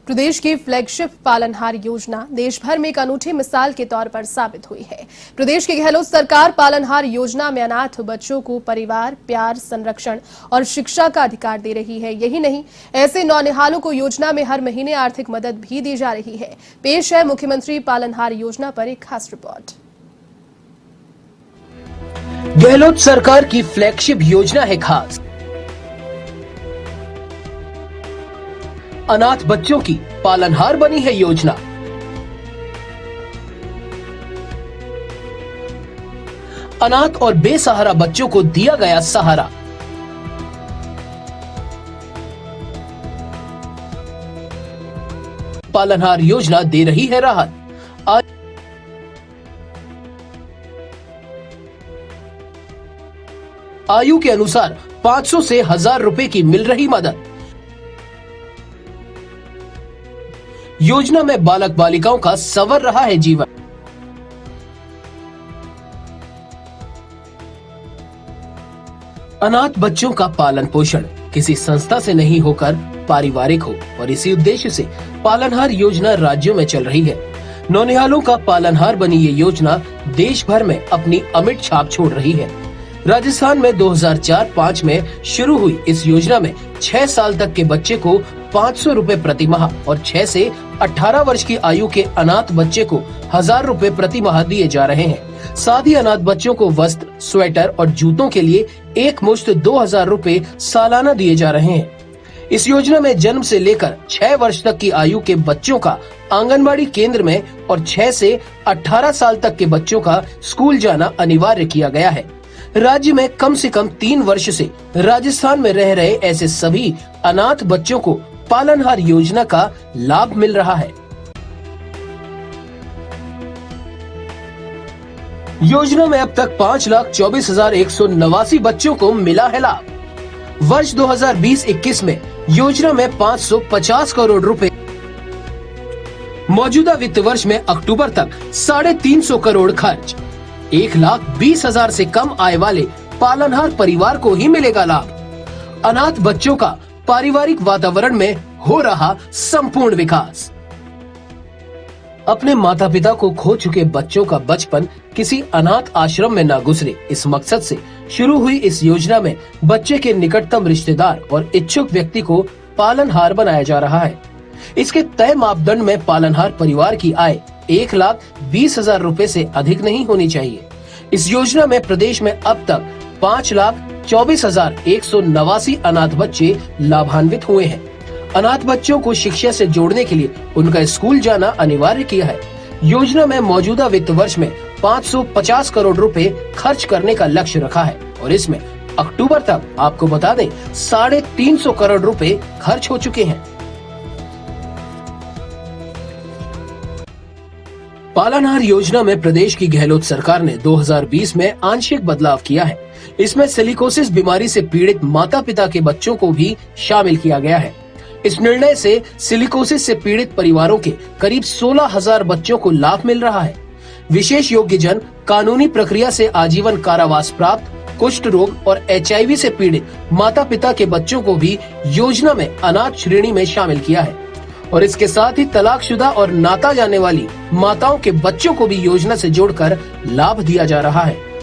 प्रदेश की फ्लैगशिप पालनहार योजना देश भर में एक अनूठी मिसाल के तौर पर साबित हुई है। प्रदेश की गहलोत सरकार पालनहार योजना में अनाथ बच्चों को परिवार, प्यार, संरक्षण और शिक्षा का अधिकार दे रही है। यही नहीं, ऐसे नौनिहालों को योजना में हर महीने आर्थिक मदद भी दी जा रही है। पेश है मुख्यमंत्री पालनहार योजना पर एक खास रिपोर्ट। गहलोत सरकार की फ्लैगशिप योजना है खास। अनाथ बच्चों की पालनहार बनी है योजना। अनाथ और बेसहारा बच्चों को दिया गया सहारा। पालनहार योजना दे रही है राहत। आयु के अनुसार 500 से 1000 रुपए की मिल रही मदद। योजना में बालक बालिकाओं का संवर रहा है जीवन। अनाथ बच्चों का पालन पोषण किसी संस्था से नहीं होकर पारिवारिक हो और इसी उद्देश्य से पालनहार योजना राज्यों में चल रही है। नौनिहालों का पालनहार बनी ये योजना देश भर में अपनी अमिट छाप छोड़ रही है। राजस्थान में 2004-05 में शुरू हुई इस योजना में 6 साल तक के बच्चे को 500 रुपए प्रति माह और 6 से 18 वर्ष की आयु के अनाथ बच्चे को 1000 रुपए प्रति माह दिए जा रहे हैं। साथ ही अनाथ बच्चों को वस्त्र, स्वेटर और जूतों के लिए एक मुश्त 2000 रुपए सालाना दिए जा रहे हैं। इस योजना में जन्म से लेकर 6 वर्ष तक की आयु के बच्चों का आंगनबाड़ी केंद्र में और 6 से 18 साल तक के बच्चों का स्कूल जाना अनिवार्य किया गया है। राज्य में कम से कम 3 वर्ष से राजस्थान में रह रहे ऐसे सभी अनाथ बच्चों को पालनहार योजना का लाभ मिल रहा है। योजना में अब तक 5,24,189 बच्चों को मिला है लाभ। वर्ष 2020-21 में योजना में 550 करोड़ रुपए, मौजूदा वित्त वर्ष में अक्टूबर तक 350 करोड़ खर्च। 1,20,000 से कम आय वाले पालनहार परिवार को ही मिलेगा लाभ। अनाथ बच्चों का पारिवारिक वातावरण में हो रहा संपूर्ण विकास। अपने माता पिता को खो चुके बच्चों का बचपन किसी अनाथ आश्रम में न गुजरे, इस मकसद से शुरू हुई इस योजना में बच्चे के निकटतम रिश्तेदार और इच्छुक व्यक्ति को पालनहार बनाया जा रहा है। इसके तय मापदंड में पालनहार परिवार की आय 1,20,000 रुपए से अधिक नहीं होनी चाहिए। इस योजना में प्रदेश में अब तक 5,24,189 अनाथ बच्चे लाभान्वित हुए हैं। अनाथ बच्चों को शिक्षा से जोड़ने के लिए उनका स्कूल जाना अनिवार्य किया है। योजना में मौजूदा वित्त वर्ष में 550 करोड़ रुपए खर्च करने का लक्ष्य रखा है और इसमें अक्टूबर तक आपको बता दें 350 करोड़ रुपए खर्च हो चुके हैं। पालनहार योजना में प्रदेश की गहलोत सरकार ने 2020 में आंशिक बदलाव किया है। इसमें सिलिकोसिस बीमारी से पीड़ित माता पिता के बच्चों को भी शामिल किया गया है। इस निर्णय से सिलिकोसिस से पीड़ित परिवारों के करीब 16,000 बच्चों को लाभ मिल रहा है। विशेष योग्य जन कानूनी प्रक्रिया से आजीवन कारावास प्राप्त, कुष्ठ रोग और HIV से पीड़ित माता पिता के बच्चों को भी योजना में अनाथ श्रेणी में शामिल किया है और इसके साथ ही तलाकशुदा और नाता जाने वाली माताओं के बच्चों को भी योजना से जोड़कर लाभ दिया जा रहा है।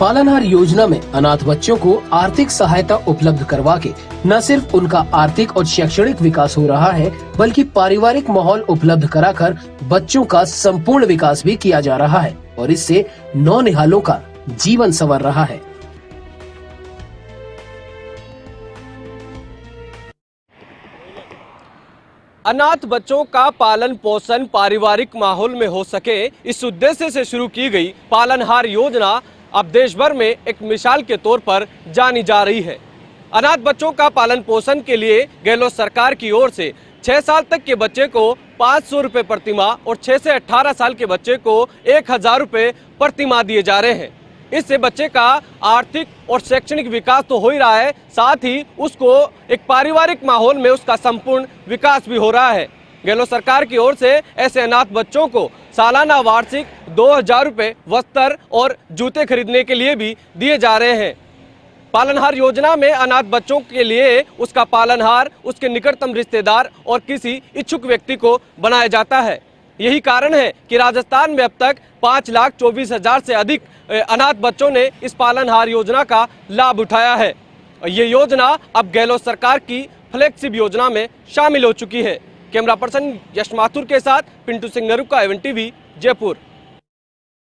पालनहार योजना में अनाथ बच्चों को आर्थिक सहायता उपलब्ध करवा के न सिर्फ उनका आर्थिक और शैक्षणिक विकास हो रहा है, बल्कि पारिवारिक माहौल उपलब्ध कराकर बच्चों का संपूर्ण विकास भी किया जा रहा है और इससे नौनिहालों का जीवन संवर रहा है। अनाथ बच्चों का पालन पोषण पारिवारिक माहौल में हो सके, इस उद्देश्य से शुरू की गई पालनहार योजना अब देश भर में एक मिसाल के तौर पर जानी जा रही है। अनाथ बच्चों का पालन पोषण के लिए गहलोत सरकार की ओर से 6 साल तक के बच्चे को 500 रुपए प्रति माह और 6 से 18 साल के बच्चे को 1,000 रुपए प्रति माह दिए जा रहे हैं। इससे बच्चे का आर्थिक और शैक्षणिक विकास तो हो ही रहा है, साथ ही उसको एक पारिवारिक माहौल में उसका संपूर्ण विकास भी हो रहा है। गहलोत सरकार की ओर से ऐसे अनाथ बच्चों को सालाना वार्षिक 2,000 रुपए वस्त्र और जूते खरीदने के लिए भी दिए जा रहे हैं। पालनहार योजना में अनाथ बच्चों के लिए उसका पालनहार उसके निकटतम रिश्तेदार और किसी इच्छुक व्यक्ति को बनाया जाता है। यही कारण है कि राजस्थान में अब तक 5,24,000 से अधिक अनाथ बच्चों ने इस पालनहार योजना का लाभ उठाया है। ये योजना अब गहलोत सरकार की फ्लैगशिप योजना में शामिल हो चुकी है। कैमरा पर्सन यश माथुर के साथ पिंटू सिंह नरुका, एवन टीवी, जयपुर।